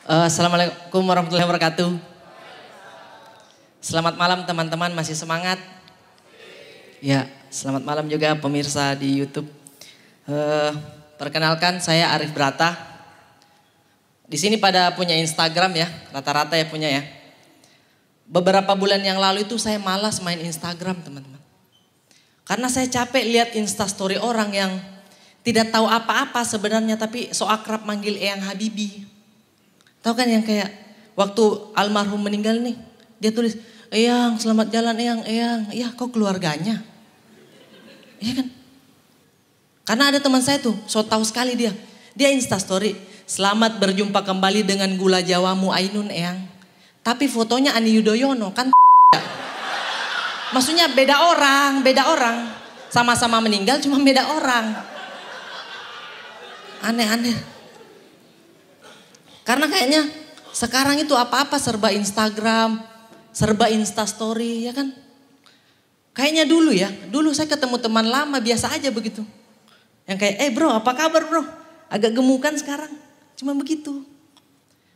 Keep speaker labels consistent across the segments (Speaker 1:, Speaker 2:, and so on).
Speaker 1: Assalamualaikum warahmatullahi wabarakatuh. Selamat malam teman-teman, masih semangat? Ya, selamat malam juga pemirsa di YouTube. Perkenalkan, saya Arif Brata. Di sini pada punya Instagram ya, rata-rata ya punya ya. Beberapa bulan yang lalu itu saya malas main Instagram teman-teman. Karena saya capek lihat instastory orang yang tidak tahu apa-apa sebenarnya tapi so akrab manggil Eyang Habibi. Tahu kan yang kayak waktu almarhum meninggal nih, dia tulis, Eyang selamat jalan Eyang, iya kok keluarganya. Iya kan? Karena ada teman saya tuh, so tahu sekali dia instastory, selamat berjumpa kembali dengan gula jawamu Ainun Eyang. Tapi fotonya Ani Yudhoyono kan maksudnya beda orang. Sama-sama meninggal cuma beda orang. Aneh-aneh. Karena kayaknya sekarang itu apa-apa serba Instagram, serba Instastory ya kan. Kayaknya dulu saya ketemu teman lama biasa aja begitu. Yang kayak bro apa kabar bro, agak gemukan sekarang, cuma begitu.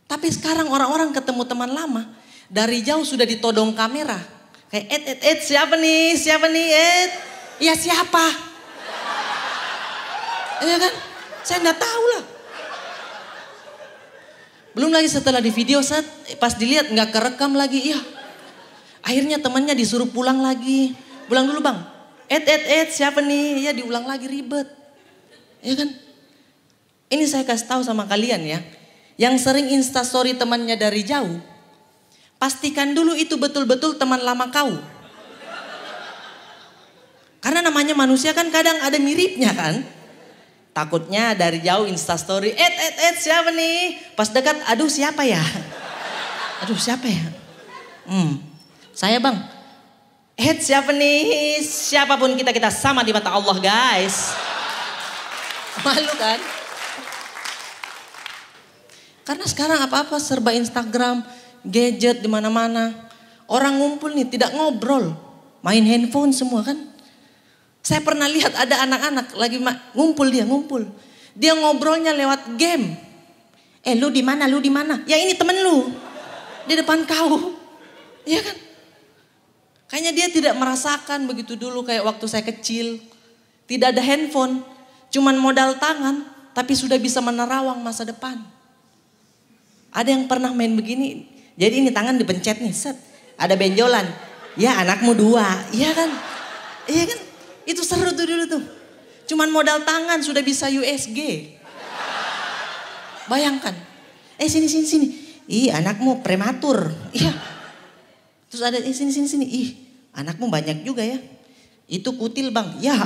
Speaker 1: Tapi sekarang orang-orang ketemu teman lama, dari jauh sudah ditodong kamera. Kayak siapa nih, iya siapa. Iya kan, saya enggak tahu lah. Belum lagi setelah di video pas dilihat nggak kerekam lagi, iya. Akhirnya temannya disuruh pulang lagi. Pulang dulu bang. Siapa nih? Ya diulang lagi ribet. Ya kan? Ini saya kasih tahu sama kalian ya. Yang sering instastory temannya dari jauh. Pastikan dulu itu betul-betul teman lama kau. Karena namanya manusia kan kadang ada miripnya kan. Takutnya dari jauh instastory, siapa nih? Pas dekat, aduh siapa ya? Saya bang. Siapa nih? Siapapun kita sama di mata Allah guys. Malu kan? Karena sekarang apa-apa serba Instagram, gadget di mana-mana. Orang ngumpul nih tidak ngobrol, main handphone semua kan? Saya pernah lihat ada anak-anak lagi ngumpul. Dia ngobrolnya lewat game. Lu di mana? Ya ini temen lu. Di depan kau. Iya kan? Kayaknya dia tidak merasakan begitu dulu kayak waktu saya kecil. Tidak ada handphone. Cuman modal tangan. Tapi sudah bisa menerawang masa depan. Ada yang pernah main begini. Jadi ini tangan dipencet nih. Set. Ada benjolan. Ya anakmu 2. Iya kan? Iya kan? Itu seru tuh dulu tuh. Cuman modal tangan sudah bisa USG. Bayangkan. Sini. Ih anakmu prematur. Iya. Terus ada sini. Ih anakmu banyak juga ya. Itu kutil bang. Ya.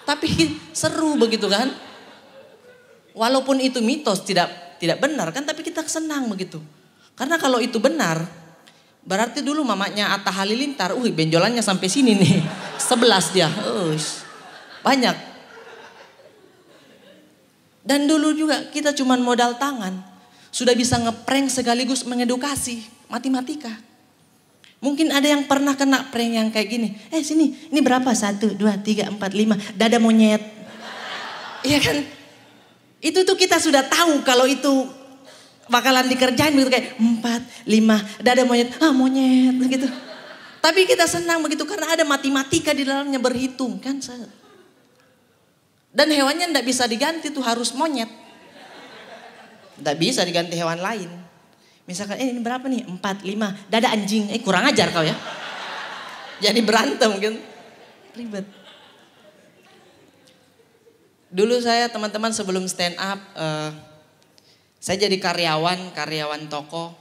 Speaker 1: Tapi seru begitu kan. Walaupun itu mitos tidak benar kan. Tapi kita senang begitu. Karena kalau itu benar. Berarti dulu mamanya Atta Halilintar, benjolannya sampai sini nih. 11 dia. Banyak. Dan dulu juga kita cuman modal tangan. Sudah bisa ngeprank sekaligus mengedukasi. Matematika. Mungkin ada yang pernah kena prank yang kayak gini. Sini, ini berapa? 1, 2, 3, 4, 5. Dada monyet. Iya kan? Itu tuh kita sudah tahu kalau itu bakalan dikerjain begitu kayak 4, 5, dada monyet, monyet begitu. Tapi kita senang begitu karena ada matematika di dalamnya berhitung kan. Dan hewannya enggak bisa diganti tuh harus monyet. Enggak bisa diganti hewan lain. Misalkan ini berapa nih? 4, 5, dada anjing. Kurang ajar kau ya. Jadi berantem kan. Ribet. Dulu saya teman-teman sebelum stand up saya jadi karyawan toko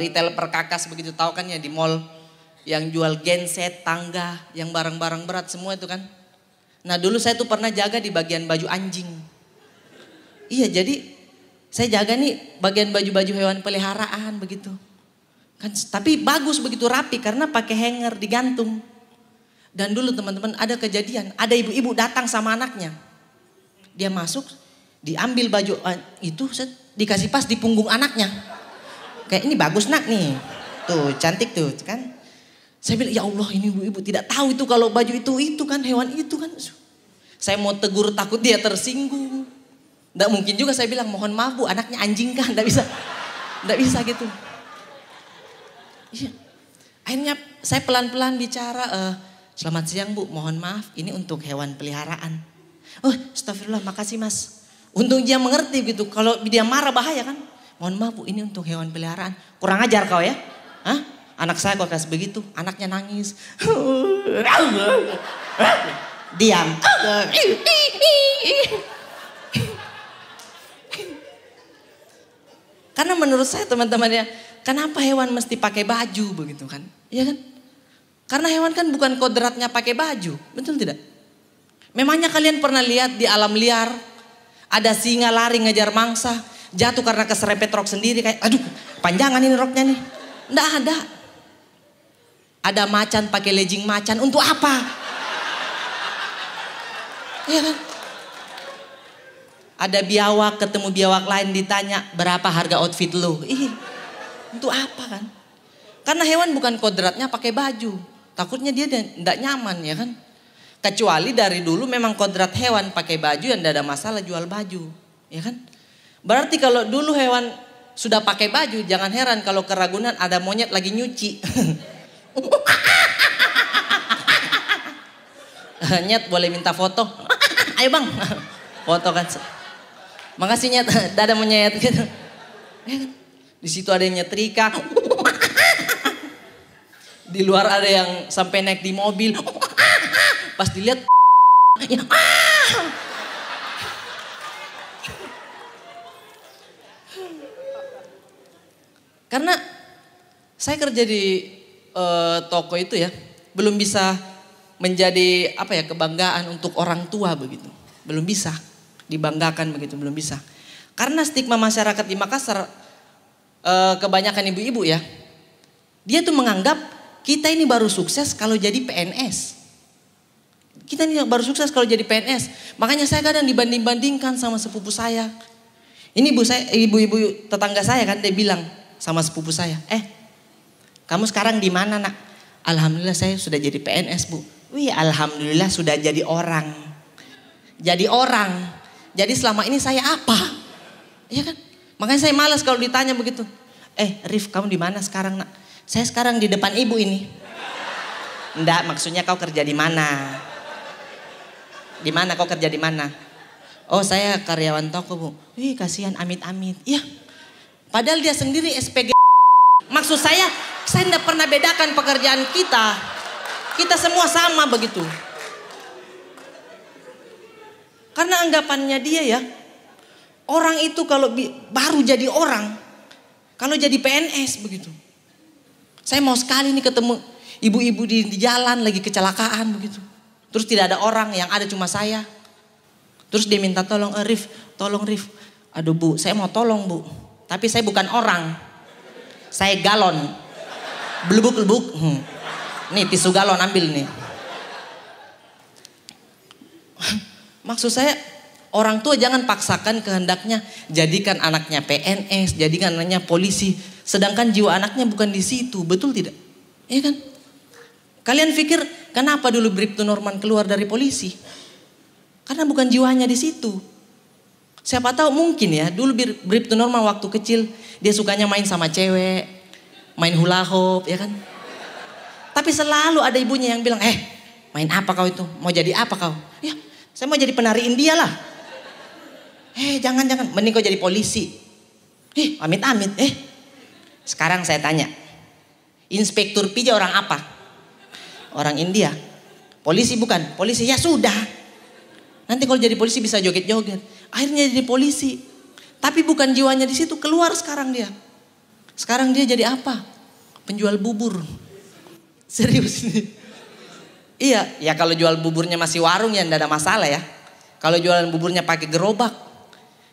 Speaker 1: retail perkakas begitu tahu kan ya di mall yang jual genset, tangga, yang barang-barang berat semua itu kan. Nah dulu saya tuh pernah jaga di bagian baju anjing. Iya jadi saya jaga nih bagian baju-baju hewan peliharaan begitu. Kan tapi bagus begitu rapi karena pakai hanger digantung. Dan dulu teman-teman ada kejadian, ada ibu-ibu datang sama anaknya. Dia masuk diambil baju itu dikasih pas di punggung anaknya. Kayak ini bagus nak nih. Tuh cantik tuh kan. Saya bilang ya Allah ini ibu-ibu tidak tahu itu kalau baju itu kan hewan itu kan. Saya mau tegur takut dia tersinggung. Nggak mungkin juga saya bilang, mohon maaf Bu, anaknya anjing kan. Nggak bisa. Nggak bisa gitu. Iya. Akhirnya saya pelan-pelan bicara, selamat siang Bu, mohon maaf ini untuk hewan peliharaan. Oh astagfirullah, makasih Mas. Untung dia mengerti gitu, kalau dia marah bahaya kan. Mohon maaf Bu, ini untuk hewan peliharaan. Kurang ajar kau ya. Hah? Anak saya kok kasih begitu, anaknya nangis. Diam. Karena menurut saya teman-teman ya, kenapa hewan mesti pakai baju begitu kan? Iya kan? Karena hewan kan bukan kodratnya pakai baju, betul tidak? Memangnya kalian pernah lihat di alam liar ada singa lari ngejar mangsa, jatuh karena keserempet rok sendiri kayak, aduh panjangan ini roknya nih. Nggak ada. Ada macan pakai legging macan untuk apa? Iya kan? Ada biawak ketemu biawak lain ditanya berapa harga outfit lo? Untuk apa kan? Karena hewan bukan kodratnya pakai baju. Takutnya dia tidak nyaman ya kan? Kecuali dari dulu memang kodrat hewan pakai baju yang tidak ada masalah jual baju. Ya kan? Berarti kalau dulu hewan sudah pakai baju, jangan heran kalau ke Ragunan ada monyet lagi nyuci. Nyet boleh minta foto? Ayo bang, foto kan. Makasih Nyet, ada monyet gitu. Di situ ada yang nyetrika. Di luar ada yang sampai naik di mobil. Pas dilihat, ya. Karena saya kerja di toko itu ya, belum bisa menjadi apa ya kebanggaan untuk orang tua begitu, belum bisa dibanggakan begitu, belum bisa. Karena stigma masyarakat di Makassar, kebanyakan ibu-ibu ya, dia tuh menganggap kita ini baru sukses kalau jadi PNS. Kita ini baru sukses kalau jadi PNS. Makanya saya kadang dibanding-bandingkan sama sepupu saya. Ini ibu-ibu tetangga saya kan, dia bilang sama sepupu saya, kamu sekarang di mana nak? Alhamdulillah saya sudah jadi PNS Bu. Wih alhamdulillah sudah jadi orang. Jadi orang. Jadi selama ini saya apa? Iya kan? Makanya saya malas kalau ditanya begitu. Rif kamu di mana sekarang nak? Saya sekarang di depan ibu ini. Enggak, maksudnya kau kerja di mana? Di mana kau kerja di mana? Oh saya karyawan toko Bu. Wih kasihan amit-amit. Iya. Padahal dia sendiri SPG. Maksud saya tidak pernah bedakan pekerjaan kita. Kita semua sama begitu. Karena anggapannya dia ya, orang itu kalau baru jadi orang, kalau jadi PNS begitu. Saya mau sekali nih ketemu ibu-ibu di jalan lagi kecelakaan begitu. Terus tidak ada orang, yang ada cuma saya. Terus dia minta tolong, Rif, tolong Rif. Aduh Bu, saya mau tolong Bu. Tapi saya bukan orang. Saya galon. Belubuk-belubuk. Nih tisu galon ambil nih. Maksud saya orang tua jangan paksakan kehendaknya. Jadikan anaknya PNS, jadikan anaknya polisi. Sedangkan jiwa anaknya bukan di situ. Betul tidak? Iya kan? Kalian pikir kenapa dulu Bribtu Norman keluar dari polisi? Karena bukan jiwanya di situ. Siapa tahu mungkin ya dulu Bribtu Norman waktu kecil dia sukanya main sama cewek, main hula hoop ya kan. Tapi selalu ada ibunya yang bilang, main apa kau itu? Mau jadi apa kau? Ya saya mau jadi penari India lah. Jangan, mending kau jadi polisi. Amit-amit. Sekarang saya tanya, Inspektur Pija orang apa? Orang India. Polisi bukan? Polisi ya sudah. Nanti kalau jadi polisi bisa joget-joget. Akhirnya jadi polisi. Tapi bukan jiwanya di situ, keluar sekarang dia. Sekarang dia jadi apa? Penjual bubur. Serius nih. Iya, ya kalau jual buburnya masih warung ya enggak ada masalah ya. Kalau jualan buburnya pakai gerobak,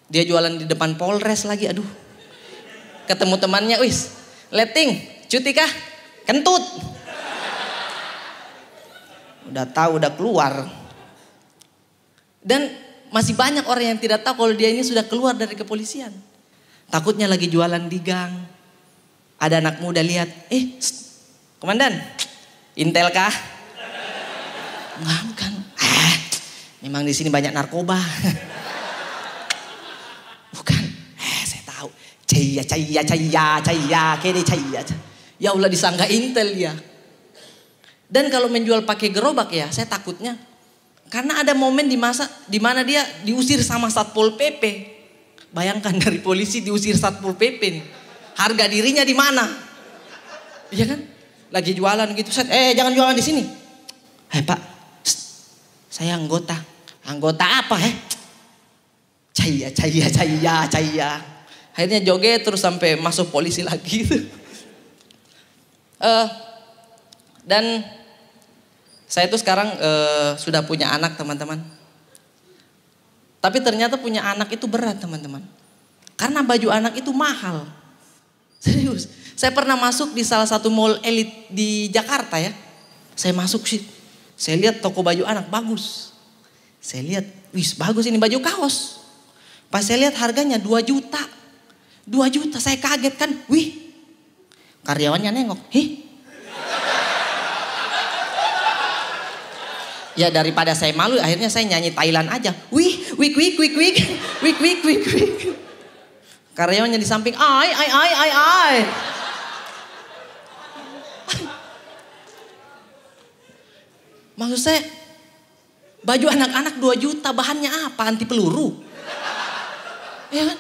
Speaker 1: dia jualan di depan Polres lagi, aduh. Ketemu temannya, wis, leting, cuti kah? Kentut. Udah tahu, udah keluar. Dan masih banyak orang yang tidak tahu kalau dia ini sudah keluar dari kepolisian. Takutnya lagi jualan di gang. Ada anak muda lihat, komandan, intel kah? Enggak, bukan. Memang di sini banyak narkoba. caya, kede caya. Ya Allah disangka intel ya. Dan kalau menjual pakai gerobak ya, saya takutnya karena ada momen di mana dia diusir sama Satpol PP. Bayangkan dari polisi diusir Satpol PP nih. Harga dirinya di mana? Iya kan? Lagi jualan gitu, jangan jualan di sini. Pak, saya anggota. Anggota apa Caya. Akhirnya joget terus sampai masuk polisi lagi gitu. Dan saya tuh sekarang sudah punya anak teman-teman. Tapi ternyata punya anak itu berat teman-teman. Karena baju anak itu mahal. Serius. Saya pernah masuk di salah satu mall elit di Jakarta ya. Saya masuk sih. Saya lihat toko baju anak bagus. Saya lihat, bagus ini baju kaos. Pas saya lihat harganya 2 juta. 2 juta, saya kaget kan. Karyawannya nengok. Ya daripada saya malu, akhirnya saya nyanyi Thailand aja. Wik. Karyawannya di samping, ai. Maksud saya, baju anak-anak 2 juta, bahannya apa? Anti peluru. Ya kan?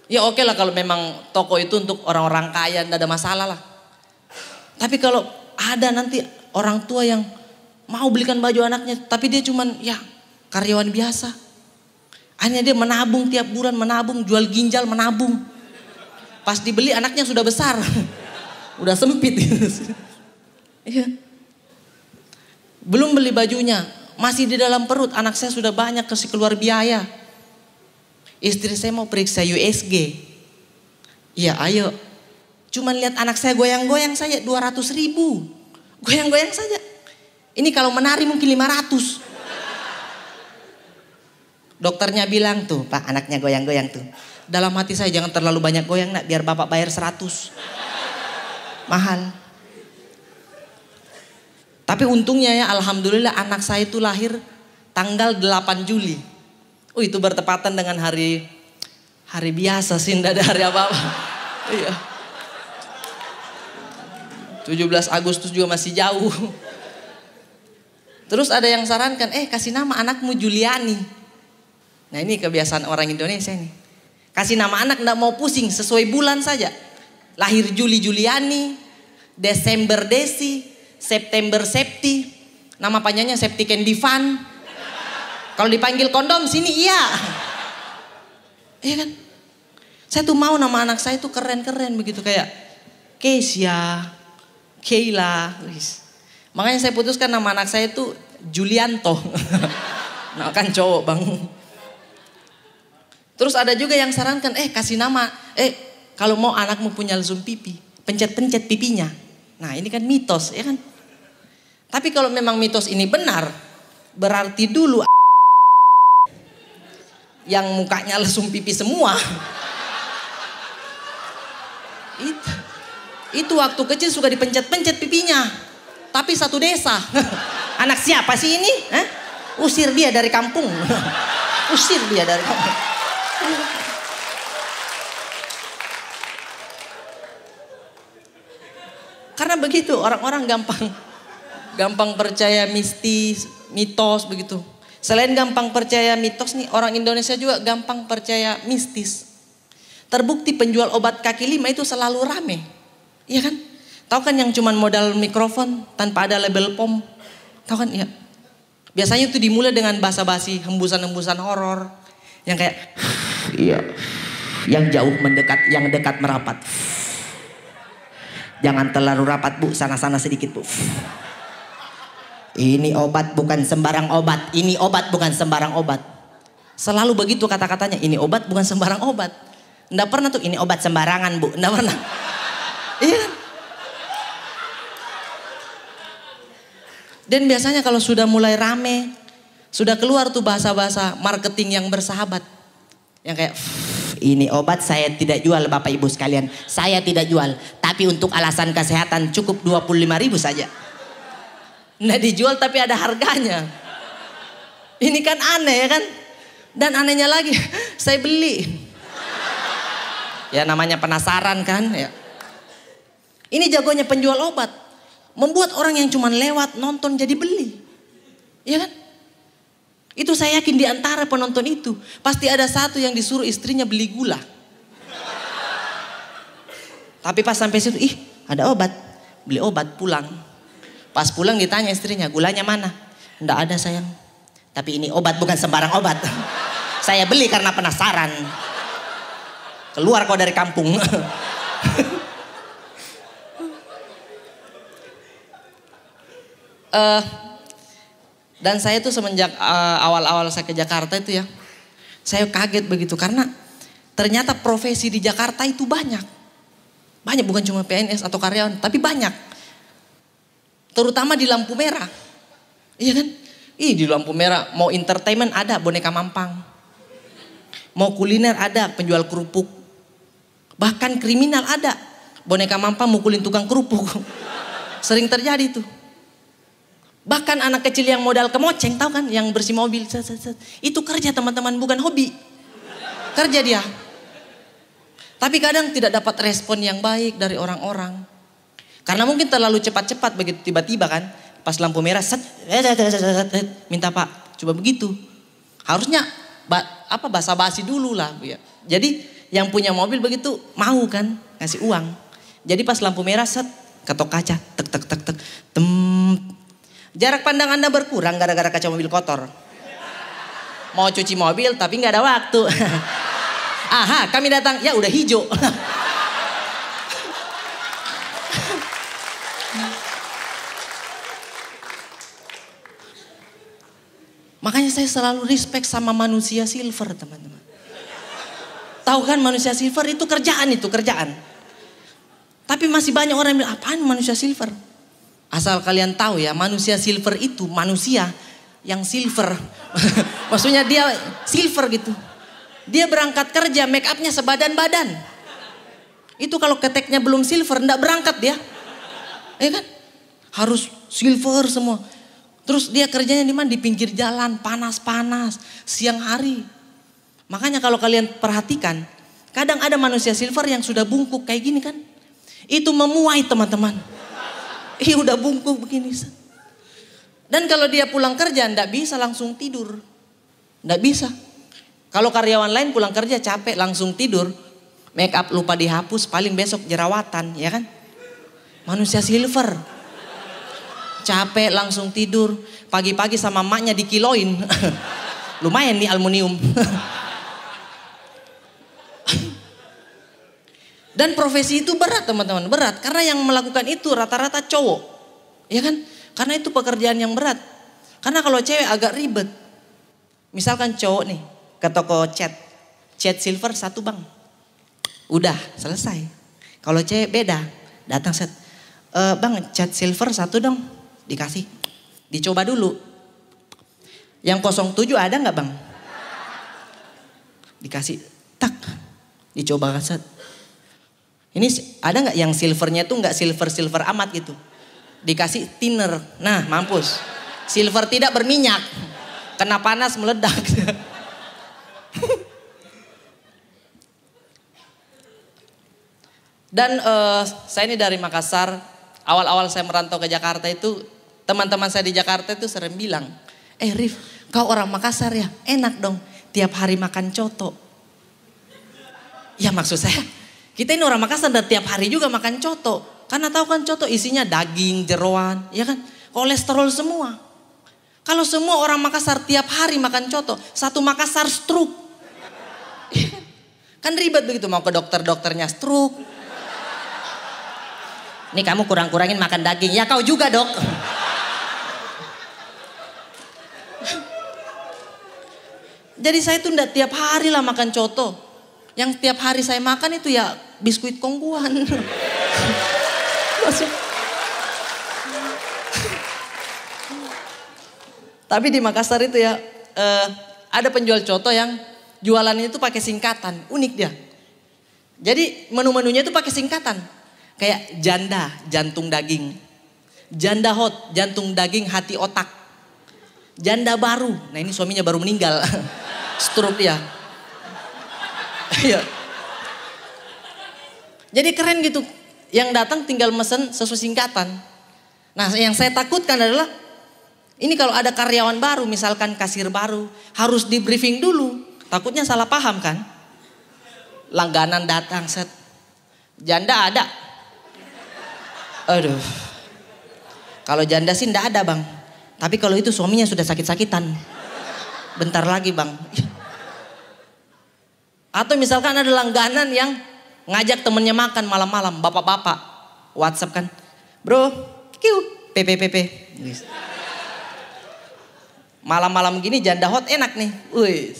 Speaker 1: Ya oke lah kalau memang toko itu untuk orang-orang kaya, tidak ada masalah lah. Tapi kalau ada nanti orang tua yang mau belikan baju anaknya, tapi dia cuman karyawan biasa. Hanya dia menabung tiap bulan, jual ginjal menabung. Pas dibeli anaknya sudah besar. Udah sempit. Iya. Belum beli bajunya, masih di dalam perut, anak saya sudah banyak kasih keluar biaya. Istri saya mau periksa USG. Iya ayo. Cuman lihat anak saya goyang-goyang saja 200.000. Goyang-goyang saja. Ini kalau menari mungkin 500. Dokternya bilang tuh, Pak anaknya goyang-goyang tuh. Dalam hati saya jangan terlalu banyak goyang nak, biar bapak bayar 100. Mahal. Tapi untungnya ya alhamdulillah anak saya itu lahir tanggal 8 Juli. Itu bertepatan dengan hari biasa sih, tidak ada hari apa-apa. Iya. 17 Agustus juga masih jauh. Terus ada yang sarankan, kasih nama anakmu Juliani. Nah ini kebiasaan orang Indonesia nih. Kasih nama anak tidak mau pusing, sesuai bulan saja. Lahir Juli Juliani, Desember Desi, September Septi. Nama panjangnya Septiken Divan. Kalau dipanggil kondom sini iya. Iya kan? Saya tuh mau nama anak saya tuh keren-keren begitu kayak Keisha, Keila. Makanya saya putuskan nama anak saya itu Julianto. Nah kan cowok bang. Terus ada juga yang sarankan, kasih nama, kalau mau anakmu punya lesung pipi, pencet-pencet pipinya. Nah ini kan mitos ya kan. Tapi kalau memang mitos ini benar, berarti dulu yang mukanya lesung pipi semua. Itu waktu kecil suka dipencet-pencet pipinya. Tapi satu desa. Anak siapa sih ini? Usir dia dari kampung. Usir dia dari kampung. Karena begitu orang-orang gampang percaya mistis, mitos begitu. Selain gampang percaya mitos nih, orang Indonesia juga gampang percaya mistis. Terbukti penjual obat kaki lima itu selalu rame. Iya kan? Tahu kan yang cuman modal mikrofon tanpa ada label POM. Tahu kan? Ya. Biasanya itu dimulai dengan basa-basi, hembusan-hembusan horor. Yang kayak iya. Yang jauh mendekat, yang dekat merapat. Jangan terlalu rapat Bu, sana-sana sedikit Bu. Ini obat bukan sembarang obat. Ini obat bukan sembarang obat. Selalu begitu kata-katanya. Ini obat bukan sembarang obat. Nggak pernah tuh ini obat sembarangan Bu. Nggak pernah. Iya. Dan biasanya kalau sudah mulai rame, sudah keluar tuh bahasa-bahasa marketing yang bersahabat. Yang kayak ini obat saya tidak jual Bapak Ibu sekalian. Saya tidak jual. Tapi untuk alasan kesehatan cukup 25.000 saja. Nggak dijual tapi ada harganya. Ini kan aneh ya kan. Dan anehnya lagi saya beli. Ya namanya penasaran kan ya. Ini jagonya penjual obat. Membuat orang yang cuma lewat nonton jadi beli. Iya kan? Itu saya yakin di antara penonton itu pasti ada satu yang disuruh istrinya beli gula. Tapi pas sampai situ, ih ada obat. Beli obat pulang. Pas pulang ditanya istrinya, gulanya mana? Nggak ada sayang. Tapi ini obat bukan sembarang obat. Saya beli karena penasaran. Keluar kau dari kampung. Dan saya tuh semenjak awal-awal saya ke Jakarta itu ya, saya kaget begitu karena ternyata profesi di Jakarta itu banyak. Banyak, bukan cuma PNS atau karyawan, tapi banyak. Terutama di lampu merah. Iya kan? Di lampu merah mau entertainment ada boneka mampang. Mau kuliner ada penjual kerupuk. Bahkan kriminal ada boneka mampang mukulin tukang kerupuk. Sering terjadi tuh. Bahkan anak kecil yang modal kemoceng, tahu kan, yang bersih mobil, itu kerja teman-teman, bukan hobi. Kerja dia. Tapi kadang tidak dapat respon yang baik dari orang-orang. Karena mungkin terlalu cepat-cepat begitu, tiba-tiba kan, pas lampu merah, minta Pak, coba begitu. Harusnya basa-basi dulu lah. Ya. Jadi yang punya mobil begitu mau kan ngasih uang. Jadi pas lampu merah, ketok kaca, tek tek tek tek, jarak pandang Anda berkurang gara-gara kaca mobil kotor. Mau cuci mobil tapi nggak ada waktu. Aha, kami datang, ya udah hijau. Makanya saya selalu respect sama manusia silver, teman-teman. Tahu kan manusia silver itu kerjaan. Tapi masih banyak orang yang bilang, apaan manusia silver? Asal kalian tahu ya, manusia silver itu manusia yang silver. Maksudnya dia silver gitu. Dia berangkat kerja, make upnya sebadan-badan. Itu kalau keteknya belum silver, enggak berangkat dia. Ya kan? Harus silver semua. Terus dia kerjanya di mana? Di pinggir jalan, panas-panas, siang hari. Makanya kalau kalian perhatikan, kadang ada manusia silver yang sudah bungkuk kayak gini kan. Itu memuai teman-teman. Udah bungkuk begini. Dan kalau dia pulang kerja enggak bisa langsung tidur. Enggak bisa. Kalau karyawan lain pulang kerja capek langsung tidur. Make up lupa dihapus, paling besok jerawatan, ya kan? Manusia silver. Capek langsung tidur. Pagi-pagi sama emaknya dikiloin. Lumayan nih aluminium. Dan profesi itu berat teman-teman, berat. Karena yang melakukan itu rata-rata cowok. Ya kan? Karena itu pekerjaan yang berat. Karena kalau cewek agak ribet. Misalkan cowok nih ke toko cat silver 1 bang. Udah selesai. Kalau cewek beda, datang set. Bang cat silver 1 dong. Dikasih. Dicoba dulu. Yang 07 ada gak bang? Dikasih. Tak. Dicoba set. Ini ada gak yang silvernya tuh gak silver amat gitu. Dikasih thinner. Nah mampus. Silver tidak berminyak. Kena panas meledak. Dan saya ini dari Makassar. Awal-awal saya merantau ke Jakarta itu, teman-teman saya di Jakarta itu sering bilang, Rif, kau orang Makassar ya, enak dong tiap hari makan coto. Ya maksud saya, kita ini orang Makassar dan tiap hari juga makan coto. Karena tahu kan coto isinya daging, jeroan, ya kan, kolesterol semua. Kalau semua orang Makassar tiap hari makan coto, satu Makassar stroke. Kan ribet begitu, mau ke dokternya stroke. Nih kamu kurang-kurangin makan daging. Ya kau juga dok. Jadi saya tuh enggak tiap hari lah makan coto. Yang tiap hari saya makan itu ya biskuit kongguan. Tapi di Makassar itu ya ada penjual coto yang jualannya itu pakai singkatan. Unik dia. Jadi menu-menunya itu pakai singkatan. Kayak janda, jantung daging. Janda hot, jantung daging hati otak. Janda baru, nah ini suaminya baru meninggal. Stroke dia. Iya. Jadi keren gitu. Yang datang tinggal mesen sesuai singkatan. Nah yang saya takutkan adalah, ini kalau ada karyawan baru, misalkan kasir baru, harus di briefing dulu. Takutnya salah paham kan. Langganan datang, set. Janda ada. Aduh. Kalau janda sih enggak ada bang. Tapi kalau itu suaminya sudah sakit-sakitan. Bentar lagi bang. Atau misalkan ada langganan yang ngajak temennya makan malam-malam. Bapak-bapak. WhatsApp kan. Bro, PPPP. Malam-malam gini janda hot enak nih. Wih.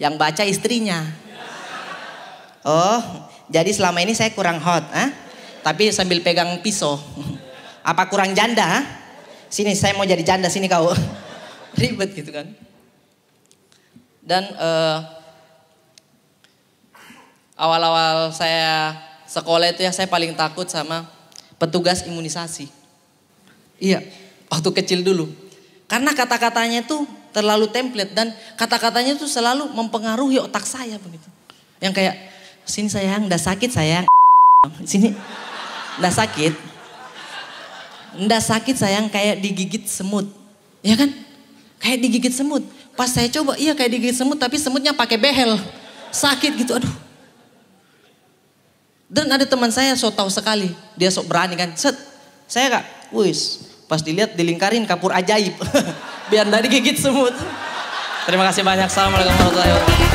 Speaker 1: Yang baca istrinya. Oh, jadi selama ini saya kurang hot. Tapi sambil pegang pisau. Apa kurang janda? Sini saya mau jadi janda, sini kau. Ribet gitu kan. Dan awal-awal saya sekolah itu ya, saya paling takut sama petugas imunisasi. Iya, waktu kecil dulu. Karena kata-katanya tuh terlalu template dan kata-katanya tuh selalu mempengaruhi otak saya begitu. Yang kayak, sini sayang, ndak sakit sayang. Sini, ndak sakit. Ndak sakit sayang, kayak digigit semut. Ya kan? Kayak digigit semut. Pas saya coba, iya kayak digigit semut, tapi semutnya pakai behel. Sakit gitu, aduh. Dan ada teman saya so tahu sekali, dia sok berani kan, set, saya kak, wis, pas dilihat dilingkarin kapur ajaib, biar nggak digigit semut. Terima kasih banyak, assalamualaikum warahmatullahi wabarakatuh.